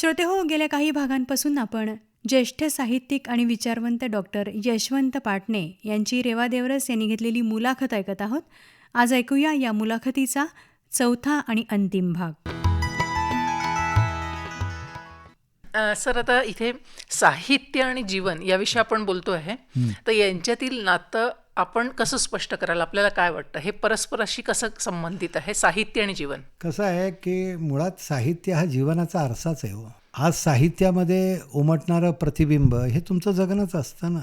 श्रोते हो, गेल्या काही भागांपासून आपण ज्येष्ठ साहित्यिक आणि विचारवंत डॉक्टर यशवंत पाटणे यांची रेवा देवरस यांनी घेतलेली मुलाखत ऐकत आहोत. आज ऐकूया या मुलाखतीचा चौथा आणि अंतिम भाग. सर, आता इथे साहित्य आणि जीवन याविषयी आपण बोलतो आहे, तर यांच्यातील नातं आपण कसं स्पष्ट कराल? आपल्याला काय वाटतं, हे परस्पराशी कसं संबंधित आहे साहित्य आणि जीवन? कसं आहे की मुळात साहित्य हा जीवनाचा आरसाच आहे हो. आज साहित्यामध्ये उमटणारं प्रतिबिंब हे तुमचं जगणंच असतं ना.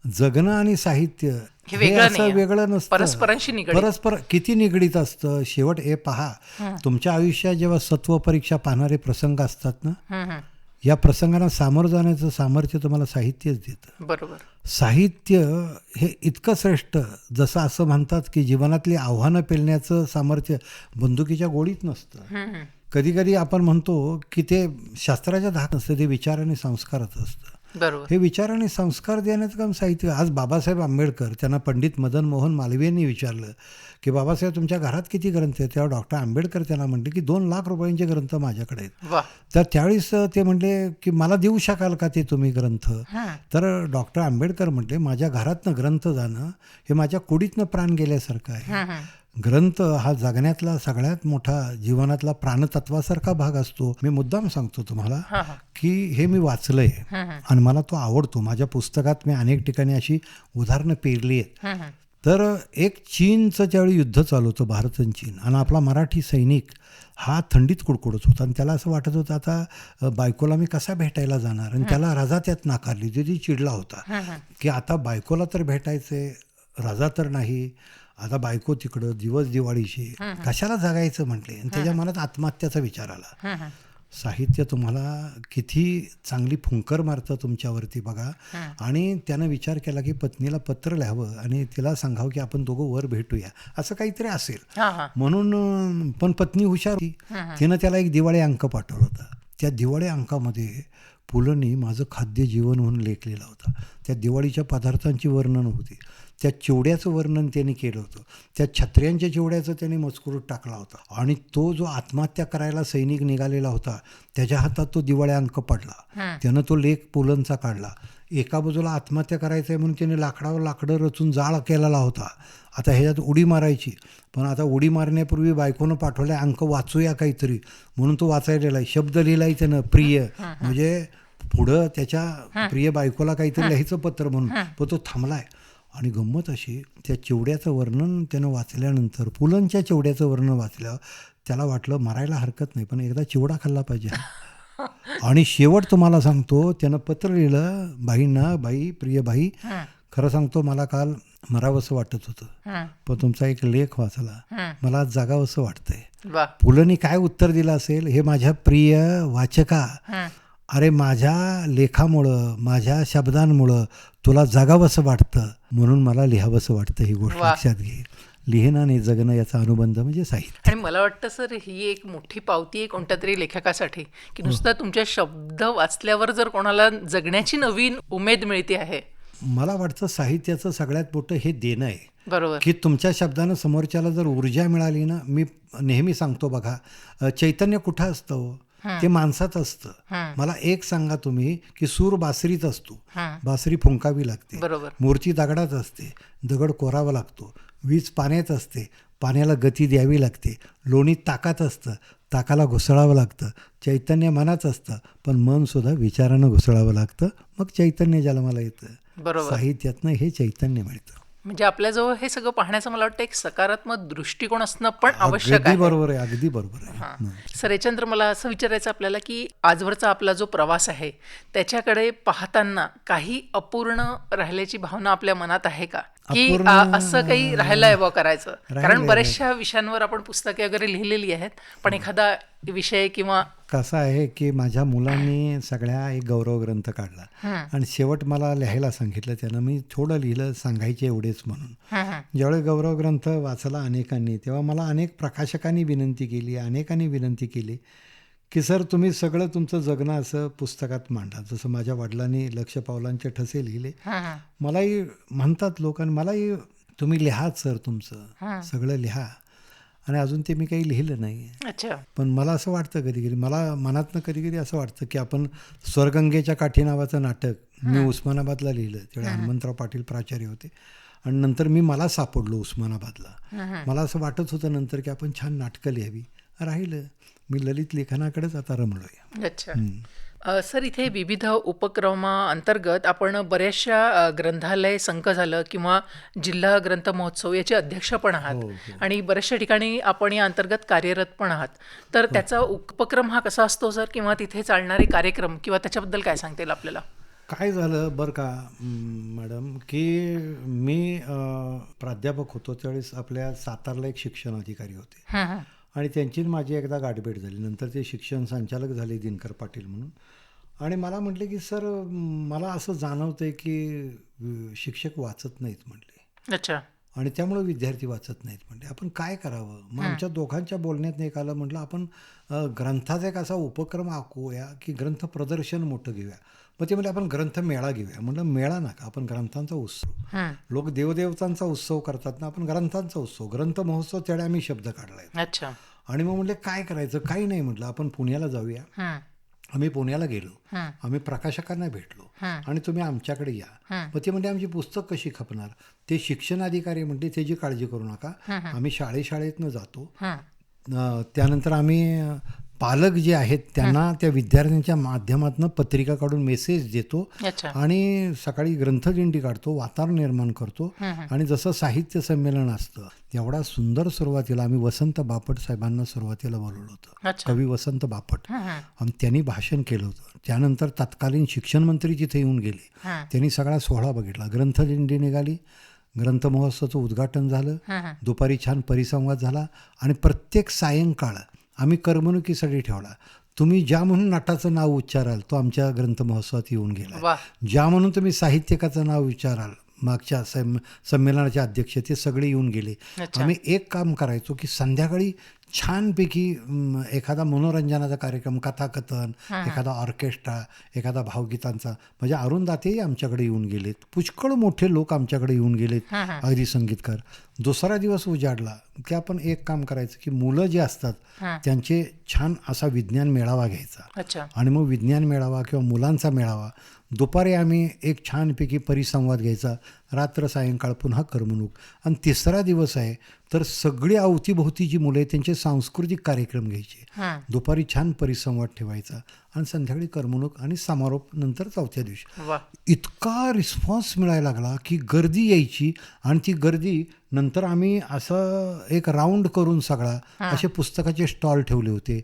जगणं आणि साहित्य हे असं वेगळं नसतं, परस्परांशी निगडीत. परस्पर किती निगडीत असतं. शेवट हे पहा, तुमच्या आयुष्यात जेव्हा सत्व परीक्षा पाहणारे प्रसंग असतात ना, या प्रसंगांना सामोरं जाण्याचं सामर्थ्य तुम्हाला साहित्यच देतं. बरोबर. साहित्य हे इतकं श्रेष्ठ, जसं असं म्हणतात की जीवनातली आव्हानं पेलण्याचं सामर्थ्य बंदुकीच्या गोळीत नसतं. कधी कधी आपण म्हणतो की ते शास्त्राच्या धाक नसतं, ते विचार आणि संस्काराचं असतं. बरोबर. हे विचार आणि संस्कार देण्याचं काम साहित्य. आज बाबासाहेब आंबेडकर, त्यांना पंडित मदन मोहन मालवीयांनी विचारलं की बाबासाहेब तुमच्या घरात किती ग्रंथ आहेत? तेव्हा डॉक्टर आंबेडकर त्यांना म्हटले की 2 लाख रुपयांचे ग्रंथ माझ्याकडे आहेत. तर त्यावेळेस ते म्हटले की मला देऊ शकाल का ते तुम्ही ग्रंथ? तर डॉक्टर आंबेडकर म्हटले माझ्या घरातनं ग्रंथ जाणं हे माझ्या कुडीतनं प्राण गेल्यासारखं आहे. ग्रंथ हा जगण्यातला सगळ्यात मोठा जीवनातला प्राणतत्वासारखा भाग असतो. मी मुद्दाम सांगतो तुम्हाला की हे मी वाचलंय आणि मला तो आवडतो. माझ्या पुस्तकात मी अनेक ठिकाणी अशी उदाहरणं पेरली आहेत. तर एक चीनचं त्यावेळी युद्ध चालू होतं, भारत आणि चीन, आणि आपला मराठी सैनिक हा थंडीत कुडकुडत होता आणि त्याला असं वाटत होतं आता बायकोला मी कसा भेटायला जाणार, आणि त्याला रजा त्यात नाकारली. ती चिडला होता की आता बायकोला तर भेटायचंय, रजा तर नाही, आता बायको तिकडं, दिवस दिवाळीशी, कशाला जगायचं म्हटले. आणि त्याच्या मनात आत्महत्याचा विचार आला. साहित्य तुम्हाला किती चांगली फुंकर मारतं तुमच्यावरती बघा. आणि त्यानं विचार केला की पत्नीला पत्र लिहावं आणि तिला सांगावं की आपण दोघं वर भेटूया, असं काहीतरी असेल म्हणून. पण पत्नी हुशार होती, तिनं त्याला एक दिवाळी अंक पाठवला होता. त्या दिवाळी अंकामध्ये पुलंनी माझं खाद्य जीवन म्हणून लेखलेला होता. त्या दिवाळीच्या पदार्थांची वर्णन होती, त्या चिवड्याचं वर्णन त्यांनी केलं होतं, त्या छत्र्यांच्या चिवड्याचं त्यांनी मजकूर टाकला होता. आणि तो जो आत्महत्या करायला सैनिक निघालेला होता त्याच्या हातात तो दिवाळी अंक पडला. त्यानं तो लेख पुलंचा काढला. एका बाजूला आत्महत्या करायचं आहे म्हणून त्याने लाकडावर लाकडं रचून जाळ केलेला होता. आता ह्याच्यात उडी मारायची, पण आता उडी मारण्यापूर्वी बायकोनं पाठवलं अंक वाचूया काहीतरी, म्हणून तो वाचायला शब्द लिहिलाय त्यानं, प्रिय, म्हणजे पुढं त्याच्या प्रिय बायकोला काहीतरी लिहायचं पत्र म्हणून. पण तो थांबलाय. आणि गंमत अशी, त्या चिवड्याचं वर्णन त्यानं वाचल्यानंतर, पुलंच्या चिवड्याचं वर्णन वाचल्यावर त्याला वाटलं मारायला हरकत नाही, पण एकदा चिवडा खाल्ला पाहिजे. आणि शेवट तुम्हाला सांगतो, त्यानं पत्र लिहिलं बाईंना, बाई, प्रिय बाई, खरं सांगतो मला काल मरावंसं वाटत होतं, पण तुमचा एक लेख वाचला, मला आज जागावंसं वाटतंय. पुलंनी काय उत्तर दिलं असेल, हे माझ्या प्रिय वाचका, अरे माझ्या लेखामुळं, माझ्या शब्दांमुळं तुला जगावंसं वाटतं म्हणून मला लिहावंसं वाटतं. ही गोष्ट लक्षात घे. लिहिणं आणि जगणं याचा अनुबंध म्हणजे साहित्य. आणि मला वाटतं सर, ही एक मोठी पावती आहे कोणत्या तरी लेखकासाठी, की नुसतं तुमचे शब्द वाचल्यावर जर कोणाला जगण्याची नवीन उमेद मिळते आहे. मला वाटतं साहित्याचं सगळ्यात मोठं हे देणं आहे. बरोबर. की तुमच्या शब्दानं समोरच्याला जर ऊर्जा मिळाली ना. मी नेहमी सांगतो बघा, चैतन्य कुठं असतं? ते माणसात असतं. मला एक सांगा तुम्ही की सूर बासरीत असतो, बासरी फुंकावी लागते. बरोबर. मूर्ती दगडात असते, दगड कोरावा लागतो. वीज पाण्यात असते, पाण्याला गती द्यावी लागते. लोणीत ताकात असतं, ताकाला घुसळावं लागतं. चैतन्य मनात असतं, पण मन सुद्धा विचारानं घुसळावं लागतं, मग चैतन्य ज्याला मला येतं. बरोबर. साहित्यातनं हे चैतन्य मिळतं. म्हणजे आपल्याजवळ हे सगळं पाहण्याचं मला वाटतं एक सकारात्मक दृष्टिकोन असणं पण आवश्यक आहे. बरोबर आहे, अगदी बरोबर आहे. सर, याच्यानंतर मला असं विचारायचं आपल्याला की आजवरचा आपला जो प्रवास आहे त्याच्याकडे पाहताना काही अपूर्ण राहिल्याची भावना आपल्या मनात आहे का, की असं काही राहिलं आहे बा करायचं? कारण बऱ्याचशा विषयांवर आपण पुस्तके वगैरे लिहिलेली आहेत, पण एखादा विषय किंवा कसं आहे की माझ्या मुलांनी सगळ्या एक गौरव ग्रंथ काढला आणि शेवट मला लिहायला सांगितलं. त्यानं मी थोडं लिहिलं, सांगायचे एवढेच म्हणून. ज्यावेळी गौरव ग्रंथ वाचला अनेकांनी, तेव्हा मला अनेक प्रकाशकांनी विनंती केली, अनेकांनी विनंती केली की सर तुम्ही सगळं तुमचं जगणं असं पुस्तकात मांडा. जसं माझ्या वडिलांनी लक्ष पावलांचे ठसे लिहिले, मलाही म्हणतात लोकांनी, मलाही तुम्ही लिहाच सर, तुमचं सगळं लिहा. आणि अजून ते मी काही लिहिलं नाही. अच्छा. पण मला असं वाटतं कधी कधी, मला मनातनं कधी कधी असं वाटतं की आपण स्वर्गंगेच्या काठी नावाचं नाटक मी उस्मानाबादला लिहिलं. तेव्हा हनुमंतराव पाटील प्राचार्य होते आणि नंतर मला सापडलो उस्मानाबादला. मला असं वाटत होतं नंतर की आपण छान नाटकं लिहावी. राहिलं, मी ललित लेखनाकडेच आता रमलोय. अच्छा. सर, इथे विविध उपक्रमाअंतर्गत आपण बऱ्याचशा ग्रंथालय संघ झालं किंवा जिल्हा ग्रंथ महोत्सव याचे अध्यक्ष पण आहात आणि बऱ्याचशा ठिकाणी आपण या अंतर्गत कार्यरत पण आहात. तर त्याचा उपक्रम हा कसा असतो सर, किंवा तिथे चालणारे कार्यक्रम किंवा त्याच्याबद्दल काय सांगता येईल आपल्याला? काय झालं बरं का मॅडम, की मी प्राध्यापक होतो त्यावेळेस आपल्या सातारला एक शिक्षण अधिकारी होते आणि त्यांची माझी एकदा गाठभेट झाली. नंतर ते शिक्षण संचालक झाले दिनकर पाटील म्हणून. आणि मला म्हटले की सर, मला असं जाणवतं आहे की शिक्षक वाचत नाहीत म्हटले. अच्छा. आणि त्यामुळे विद्यार्थी वाचत नाहीत म्हणजे आपण काय करावं. मग आमच्या दोघांच्या बोलण्यात एक आलं, म्हटलं आपण ग्रंथाचा एक असा उपक्रम आखूया की ग्रंथ प्रदर्शन मोठं घेऊया. मग ते म्हणजे आपण ग्रंथमेळा घेऊया. म्हटलं मेळा नका, आपण ग्रंथांचा उत्सव. लोक देवदेवतांचा उत्सव करतात ना, आपण ग्रंथांचा उत्सव, ग्रंथ महोत्सव, त्याने आम्ही शब्द काढलाय. अच्छा. आणि मग म्हटलं काय करायचं, काही नाही, म्हटलं आपण पुण्याला जाऊया. आम्ही पुण्याला गेलो, आम्ही प्रकाशकांना भेटलो आणि तुम्ही आमच्याकडे या. मग ते म्हणजे आमची पुस्तक कशी खपणार. ते शिक्षण अधिकारी म्हणते त्याची काळजी करू नका, आम्ही शाळेतनं जातो. त्यानंतर आम्ही पालक जे आहेत त्यांना त्या विद्यार्थ्यांच्या माध्यमातून पत्रिका काढून मेसेज देतो आणि सकाळी ग्रंथदिंडी काढतो, वातावरण निर्माण करतो. आणि जसं साहित्य संमेलन असतं एवढा सुंदर सुरुवातीला आम्ही वसंत बापट साहेबांना सुरुवातीला बोलवलं होतं, कवी वसंत बापट, आणि त्यांनी भाषण केलं होतं. त्यानंतर तत्कालीन शिक्षण मंत्री तिथे येऊन गेले, त्यांनी सगळा सोहळा बघितला. ग्रंथदिंडी निघाली, ग्रंथ महोत्सवाचं उद्घाटन झालं, दुपारी छान परिसंवाद झाला आणि प्रत्येक सायंकाळ आम्ही करमणुकीसाठी ठेवला. तुम्ही ज्या म्हणून नटाचं नाव उच्चाराल तो आमच्या ग्रंथ महोत्सवात येऊन गेला. ज्या म्हणून तुम्ही साहित्यकाचं नाव विचाराल, मागच्या संमेलनाचे अध्यक्ष, ते सगळे येऊन गेले. आम्ही एक काम करायचो की संध्याकाळी छानपैकी एखादा मनोरंजनाचा कार्यक्रम, कथाकथन, एखादा ऑर्केस्ट्रा, एखादा भावगीतांचा, म्हणजे अरुण दातेही आमच्याकडे येऊन गेलेत, पुष्कळ मोठे लोक आमच्याकडे येऊन गेलेत, अगदी संगीतकार. दुसरा दिवस उजाडला की आपण एक काम करायचं की मुलं जे असतात त्यांचे छान असा विज्ञान मेळावा घ्यायचा. आणि मग विज्ञान मेळावा किंवा मुलांचा मेळावा, दुपारी आम्ही एक छानपैकी परिसंवाद घ्यायचा, रात्र सायंकाळ पुन्हा करमणूक. आणि तिसरा दिवस आहे तर सगळी अवतीभोवतीची मुलं त्यांचे सांस्कृतिक कार्यक्रम घ्यायचे, दुपारी छान परिसंवाद ठेवायचा आणि संध्याकाळी करमणूक आणि समारोप नंतर चौथ्या दिवशी. इतका रिस्पॉन्स मिळायला लागला की गर्दी यायची. आणि ती गर्दी नंतर आम्ही असं एक राऊंड करून सगळा असे पुस्तकाचे स्टॉल ठेवले होते.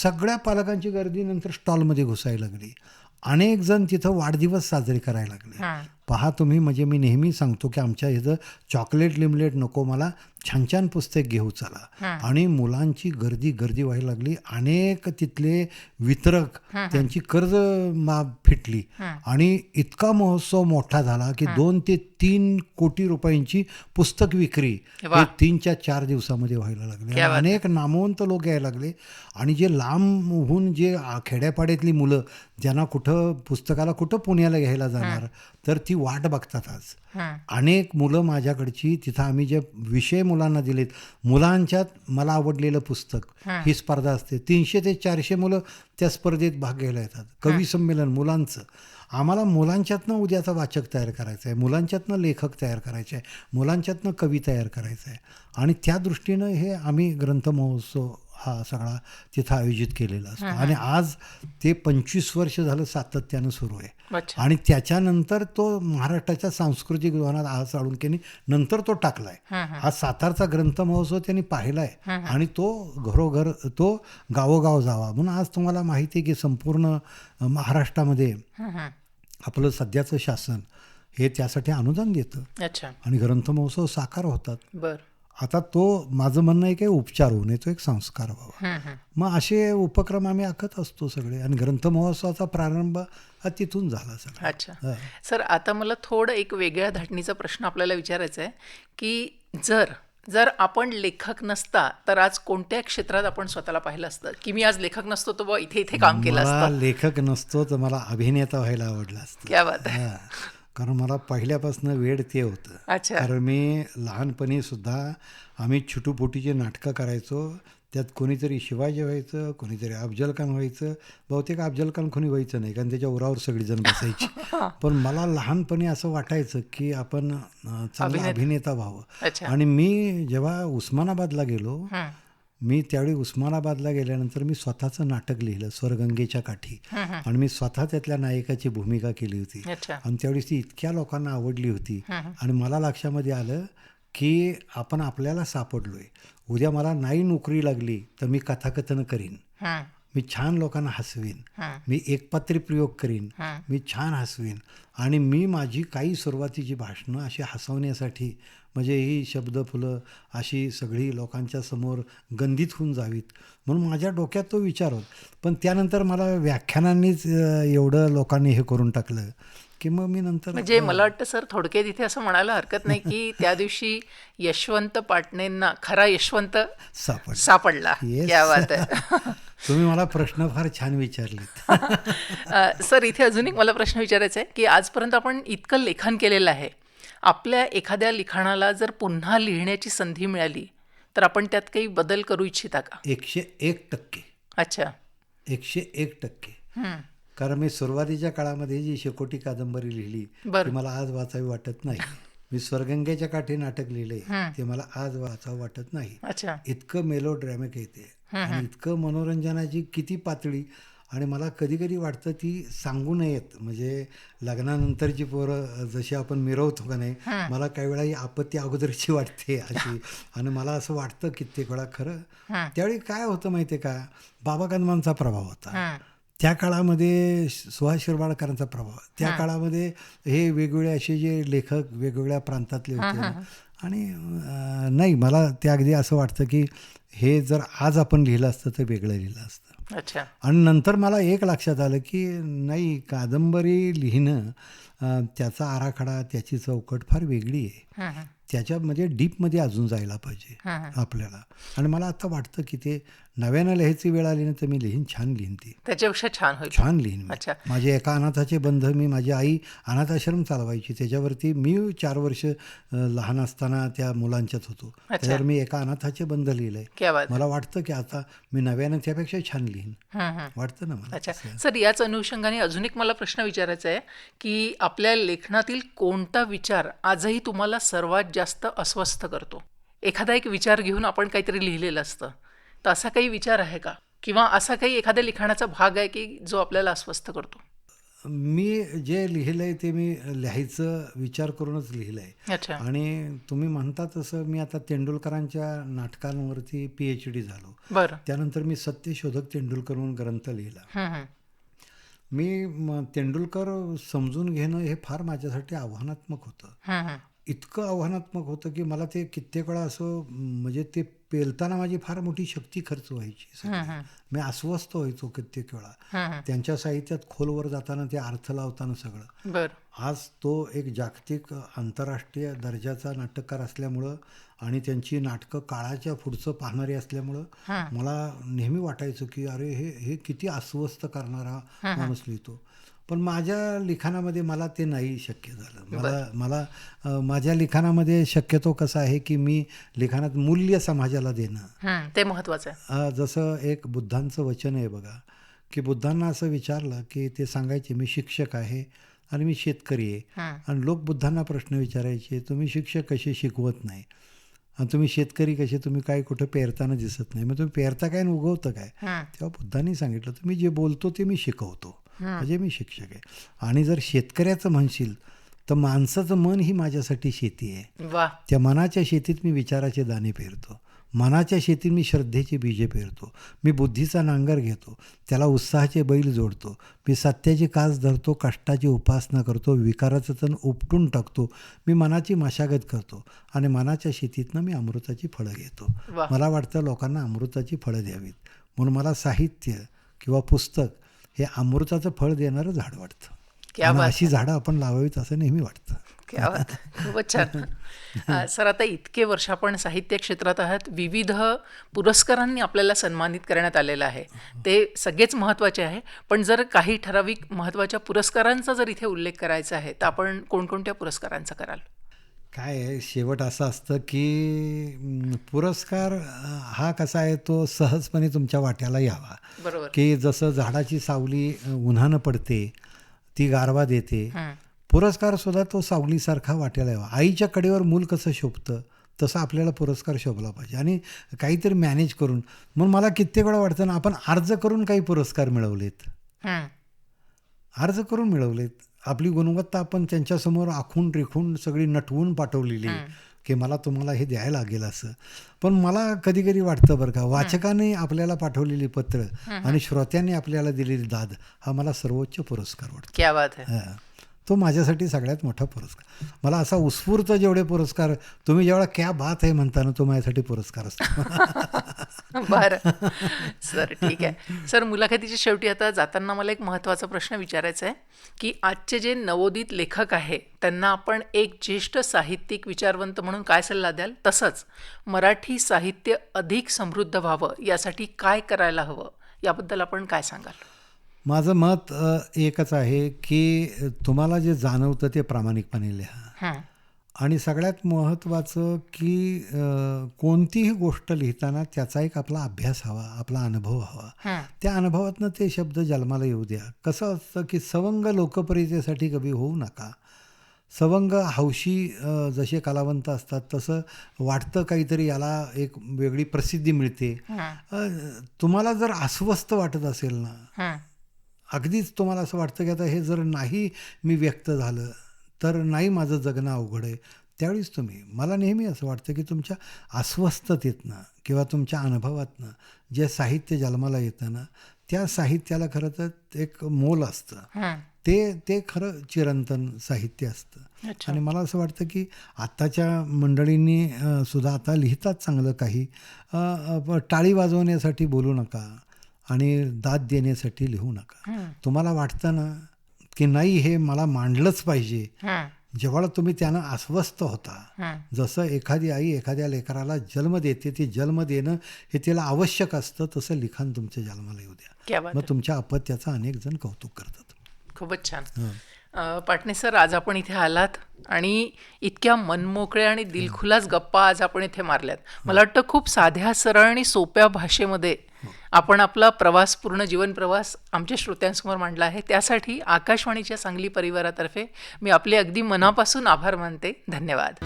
सगळ्या पालकांची गर्दी नंतर स्टॉलमध्ये घुसायला लागली. अनेक जण तिथं वाढदिवस साजरे करायला लागले. पहा तुम्ही, म्हणजे मी नेहमी सांगतो की आमच्या इथं चॉकलेट लिमलेट नको, मला छान छान पुस्तक घेऊ चला. आणि मुलांची गर्दी व्हायला लागली. अनेक तिथले वितरक त्यांची कर्ज फिटली आणि इतका महोत्सव मोठा झाला की 2 ते 3 कोटी रुपयांची पुस्तक विक्री 3-4 दिवसामध्ये व्हायला लागली. अनेक नामवंत लोक यायला लागले. आणि जे लांबहून जे खेड्यापाड्यातली मुलं, ज्यांना कुठं पुस्तकाला कुठं पुण्याला घ्यायला जाणार, तर ती वाट बघतात आज. अनेक मुलं माझ्याकडची, तिथं आम्ही जे विषय मुलांना दिलेत, मुलांच्यात मला आवडलेलं पुस्तक ही स्पर्धा असते. 300 ते 400 मुलं त्या स्पर्धेत भाग घ्यायला येतात. कवी संमेलन मुलांचं. आम्हाला मुलांच्यातनं उद्याचा वाचक तयार करायचा आहे, मुलांच्यातनं लेखक तयार करायचे आहे, मुलांच्यातनं कवी तयार करायचं आहे. आणि त्या दृष्टीनं हे आम्ही ग्रंथ महोत्सव हा सगळा तिथं आयोजित केलेला असतो. आणि आज ते 25 वर्ष झालं सातत्यानं सुरू आहे. आणि त्याच्यानंतर तो महाराष्ट्राच्या सांस्कृतिक विभागात आज साळुंखेनी नंतर तो टाकलाय. आज सातारचा ग्रंथ महोत्सव त्यांनी पाहिलाय आणि तो घरोघर, तो गावोगाव जावा म्हणून आज तुम्हाला माहिती आहे की संपूर्ण महाराष्ट्रामध्ये आपलं सध्याचं शासन हे त्यासाठी अनुदान देतं आणि ग्रंथ महोत्सव साकार होतात. आता तो माझं म्हणणं आहे की उपचार होऊ नये, तो एक संस्कार व्हावा. मग असे उपक्रम आम्ही आखत असतो सगळे. आणि ग्रंथ महोत्सवाचा प्रारंभ हा तिथून झाला सगळा. अच्छा सर, आता मला थोडं एक वेगळ्या धाटणीचा प्रश्न आपल्याला विचारायचा आहे की जर आपण लेखक नसता तर आज कोणत्या क्षेत्रात आपण स्वतःला पाहिलं असतं, की मी आज लेखक नसतो तर इथे काम केलं असतं? लेखक नसतो तर मला अभिनेता व्हायला आवडलं असतं. क्या बात आहे. कारण मला पहिल्यापासून वेड ते होतं. अच्छा. कारण मी लहानपणी सुद्धा आम्ही छुटूपुटीची नाटकं करायचो. त्यात कोणीतरी शिवाजी व्हायचं, कोणीतरी अफजल खान व्हायचं. बहुतेक अफजल खान कोणी व्हायचं नाही, कारण त्याच्या उरावर सगळीजण बसायची. पण मला लहानपणी असं वाटायचं की आपण चांगला अभिनेता व्हावं. अच्छा. आणि मी जेव्हा उस्मानाबादला गेलो, हं, मी त्यावेळी उस्मानाबादला गेल्यानंतर मी स्वतःचं नाटक लिहिलं, स्वर्गंगेच्या काठी. आणि मी स्वतः त्यातल्या नायकाची भूमिका केली होती. अच्छा. आणि त्यावेळेस ती इतक्या लोकांना आवडली होती. हं, आणि मला लक्षामध्ये आलं की आपण आपल्याला सापडलोय. उद्या मला नाही नोकरी लागली तर मी कथाकथन करीन, हं, मी छान लोकांना हसवीन, हं, मी एकपात्री प्रयोग करीन, हं. मी छान हसवीन. आणि मी माझी काही सुरुवातीची भाषणं अशी हसवण्यासाठी, म्हणजे ही शब्दफुलं अशी सगळी लोकांच्या समोर गंधित होऊन जावीत म्हणून माझ्या डोक्यात तो विचार होता. पण त्यानंतर मला व्याख्यानांनीच एवढं लोकांनी हे करून टाकलं की मग मी नंतर म्हणजे मला वाटतं सर, थोडक्यात इथे असं म्हणायला हरकत नाही की त्या दिवशी यशवंत पाटणेंना खरा यशवंत सापडला. Yes. क्या बात आहे. तुम्ही मला प्रश्न फार छान विचारलेत. सर, इथे अजून एक मला प्रश्न विचारायचा आहे की आजपर्यंत आपण इतकं लेखन केलेलं आहे, आपल्या एखाद्या लिखाणाला जर पुन्हा लिहिण्याची संधी मिळाली तर आपण त्यात काही बदल करू इच्छिता का? 101%. अच्छा. 101%. हं, कारण मी सुरुवातीच्या काळामध्ये जी शेकोटी कादंबरी लिहिली बरं. ती मला आज वाचावी वाटत नाही. मी स्वर्गंगेच्या काठी नाटक लिहिले ते मला आज वाचावं वाटत नाही. अच्छा. इतकं मेलोड्रॅमिक आहे ते, आणि इतकं मनोरंजनाची किती पातळी. आणि मला कधी कधी वाटतं ती सांगू नयेत. म्हणजे लग्नानंतरची पोरं जशी आपण मिरवतो का नाही, मला काही वेळा ही आपत्ती अगोदरची वाटते अशी. आणि मला असं वाटतं कित्येक वेळा खरं त्यावेळी काय होतं माहिती आहे का, बाबा कदमांचा प्रभाव होता त्या काळामध्ये, सुहास शिरवाडकरांचा प्रभाव, त्या काळामध्ये हे वेगवेगळे असे जे लेखक वेगवेगळ्या प्रांतातले होते ना. आणि नाही, मला ते अगदी असं वाटतं की हे जर आज आपण लिहिलं असतं तर वेगळं लिहिलं असतं. अच्छा. आणि नंतर मला एक लक्षात आलं की नाही, कादंबरी लिहिणं, त्याचा आराखडा, त्याची चौकट फार वेगळी आहे. त्याच्यामध्ये डीपमध्ये अजून जायला पाहिजे आपल्याला. आणि मला आता वाटतं की ते नव्यानं लिहायची वेळ आली ना तर मी लिहीन, छान लिहीन, ती त्याच्यापेक्षा छान होईल. छान लिहीन मी. अच्छा. माझे एका अनाथाचे बंध, माझी आई अनाथाश्रम चालवायची, त्याच्यावरती मी 4 वर्ष लहान असताना त्या मुलांच्यात होतो. त्याच्यावर मी एका अनाथाचे बंध लिहिलंय. क्या बात. मला वाटतं की आता मी नव्यानं त्यापेक्षा छान लिहीन, हं, हं. वाटतं ना मला. अच्छा. सर, याच अनुषंगाने अजून एक मला प्रश्न विचारायचा आहे की आपल्या लेखनातील कोणता विचार आजही तुम्हाला सर्वात जास्त अस्वस्थ करतो? एखादा एक विचार घेऊन आपण काहीतरी लिहिलेलं असतं, तर असा काही विचार आहे का, किंवा असा काही एखाद्या लिखाणाचा भाग आहे की जो आपल्याला अस्वस्थ करतो? मी जे लिहिलंय ते मी लिहायचं विचार करूनच लिहिलंय. अच्छा. आणि तुम्ही म्हणता तसं मी आता तेंडुलकरांच्या नाटकांवरती PhD झालो. बरं. त्यानंतर मी सत्यशोधक तेंडुलकर म्हणून ग्रंथ लिहिला. हं, हं. मी तेंडुलकर समजून घेणं हे फार माझ्यासाठी आव्हानात्मक होतं. हं, हं. इतकं आव्हानात्मक होतं की मला ते कित्येक वेळा असं, म्हणजे ते पेलताना माझी फार मोठी शक्ती खर्च व्हायची सगळी. मी अस्वस्थ व्हायचो कित्येक वेळा. त्यांच्या साहित्यात खोलवर जाताना, ते अर्थ लावताना सगळं. बरं. आज तो एक जागतिक आंतरराष्ट्रीय दर्जाचा नाटककार असल्यामुळं आणि त्यांची नाटकं काळाच्या पुढचं पाहणारी असल्यामुळं मला नेहमी वाटायचं की अरे हे किती अस्वस्थ करणारा माणूस लिहितो. पण माझ्या लिखाणामध्ये मला ते नाही शक्य झालं. मला माझ्या लिखाणामध्ये शक्यतो कसं आहे की मी लिखाणात मूल्य समाजाला देणं, ते महत्वाचं आहे. जसं एक बुद्धांचं वचन आहे बघा, की बुद्धांना असं विचारलं की ते सांगायचे मी शिक्षक आहे आणि मी शेतकरी आहे. आणि लोक बुद्धांना प्रश्न विचारायचे, तुम्ही शिक्षक कसे शिकवत नाही, आणि तुम्ही शेतकरी कसे, तुम्ही काय कुठं पेरताना दिसत नाही, मग तुम्ही पेरता काय आणि उगवतं काय? तेव्हा बुद्धांनी सांगितलं, तुम्ही जे बोलतो ते मी शिकवतो, म्हणजे मी शिक्षक आहे. आणि जर शेतकऱ्याचं म्हणशील तर माणसाचं मन ही माझ्यासाठी शेती आहे. वा. त्या मनाच्या शेतीत मी विचाराचे दाणे पेरतो, मनाच्या शेतीत मी श्रद्धेची बीजे पेरतो, मी बुद्धीचा नांगर घेतो, त्याला उत्साहाचे बैल जोडतो, मी सत्याची कास धरतो, कष्टाची उपासना करतो, विकाराचं तण उपटून टाकतो, मी मनाची मशागत करतो आणि मनाच्या शेतीतनं मी अमृताची फळं घेतो. वा. मला वाटतं लोकांना अमृताची फळं द्यावीत, म्हणून मला साहित्य किंवा पुस्तक हे अमृताचं फळ देणारं झाड वाटतं. क्या आणि बात. अशी झाडं आपण लावावीत असं नेहमी वाटतं. क्या बात आहे. खूपच छान. सर, आता इतके वर्ष आपण साहित्य क्षेत्रात आहात, विविध पुरस्कारांनी आपल्याला सन्मानित करण्यात आलेलं आहे. ते सगळेच महत्त्वाचे आहे, पण जर काही ठराविक महत्त्वाच्या पुरस्कारांचा जर इथे उल्लेख करायचा आहे तर आपण कोणकोणत्या पुरस्कारांचा कराल? काय आहे, शेवट असं असतं की पुरस्कार हा कसा आहे, तो सहजपणे तुमच्या वाट्याला यावा. बरोबर. की जसं झाडाची सावली उन्हानं पडते, ती गारवा देते, हं. पुरस्कारसुद्धा तो सावलीसारखा वाट्याला यावा. आईच्या कडेवर मूल कसं शोभतं तसं आपल्याला पुरस्कार शोभला पाहिजे आणि काहीतरी मॅनेज करून. म्हणून मला कित्येक वेळा वाटतं ना, आपण अर्ज करून काही पुरस्कार मिळवलेत, हं. अर्ज करून मिळवलेत. आपली गुणवत्ता आपण त्यांच्यासमोर आखून रेखून सगळी नटवून पाठवलेली आहे की मला तुम्हाला हे द्यायला लागेल असं. पण मला कधी कधी वाटतं बरं का, वाचकाने आपल्याला पाठवलेली पत्र आणि श्रोत्यांनी आपल्याला दिलेली दाद हा मला सर्वोच्च पुरस्कार वाटतो. क्या बात आहे. हां, तो माझ्यासाठी सगळ्यात मोठा पुरस्कार. मला असा उत्स्फूर्त जेवढे पुरस्कार, तुम्ही जेवढा क्या बात आहे म्हणता ना, तो माझ्यासाठी पुरस्कार असतो. बरं. सर, ठीक आहे. सर, मुलाखतीच्या शेवटी आता जाताना मला एक महत्त्वाचा प्रश्न विचारायचा आहे की आजचे जे नवोदित लेखक आहे त्यांना आपण एक ज्येष्ठ साहित्यिक विचारवंत म्हणून काय सल्ला द्याल? तसंच मराठी साहित्य अधिक समृद्ध व्हावं यासाठी काय करायला हवं याबद्दल आपण काय सांगाल? माझं मत एकच आहे की तुम्हाला जे जाणवतं ते प्रामाणिकपणे लिहा. हं. आणि सगळ्यात महत्त्वाचं की कोणतीही गोष्ट लिहिताना त्याचा एक आपला अभ्यास हवा, आपला अनुभव हवा. हं. त्या अनुभवातनं ते शब्द जन्माला येऊ द्या. कसं असतं की सवंग लोकप्रियतेसाठी कवी होऊ नका. सवंग हौशी जसे कलावंत असतात तसं वाटतं काहीतरी याला एक वेगळी प्रसिद्धी मिळते. तुम्हाला जर अस्वस्थ वाटत असेल ना, हं. अगदीच तुम्हाला असं वाटतं की आता हे जर नाही मी व्यक्त झालं तर नाही माझं जगणं अवघड आहे, त्यावेळीच तुम्ही, मला नेहमी असं वाटतं की तुमच्या अस्वस्थतेतनं किंवा तुमच्या अनुभवातनं जे साहित्य जन्माला येतं ना, त्या साहित्याला खरं तर एक मोल असतं. हं. ते खरं चिरंतन साहित्य असतं. अच्छा. आणि मला असं वाटतं की आत्ताच्या मंडळींनी सुद्धा आता लिहितात चांगलं काही. टाळी वाजवण्यासाठी बोलू नका आणि दाद देण्यासाठी लिहू नका. हं. तुम्हाला वाटतं ना की नाही हे मला मांडलंच पाहिजे, हं. जेव्हा तुम्ही त्यानं अस्वस्थ होता, हं. जसं एखादी आई एखाद्या लेकराला जन्म देते, ते जन्म देणं हे तिला आवश्यक असतं, तसं लिखाण तुमच्या जन्माला येऊ द्या. क्या बात मग आहे. तुमच्या अपत्याचं अनेक जण कौतुक करतात. खूपच छान. हं. पाटणे सर, आज आपण इथे आलात आणि इतक्या मनमोकळ्या आणि दिलखुलास गप्पा आज आपण इथे मारल्यात. मला वाटतं खूप साध्या, सरळ आणि सोप्या भाषेमध्ये आपण आपला प्रवास, पूर्ण जीवन प्रवास आमच्या श्रोत्यांसमोर मांडला आहे. त्यासाठी आकाशवाणीच्या सांगली परिवारातर्फे मी आपले अगदी मनापासून आभार मानते. धन्यवाद.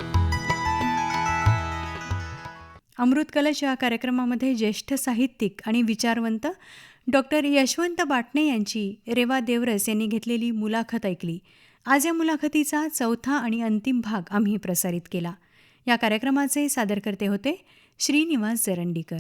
अमृत कलश या कार्यक्रमामध्ये ज्येष्ठ साहित्यिक आणि विचारवंत डॉक्टर यशवंत पाटणे यांची रेवा देवरस यांनी घेतलेली मुलाखत ऐकली. आज या मुलाखतीचा चौथा आणि अंतिम भाग आम्ही प्रसारित केला. या कार्यक्रमाचे सादरकर्ते होते श्रीनिवास जरंडीकर.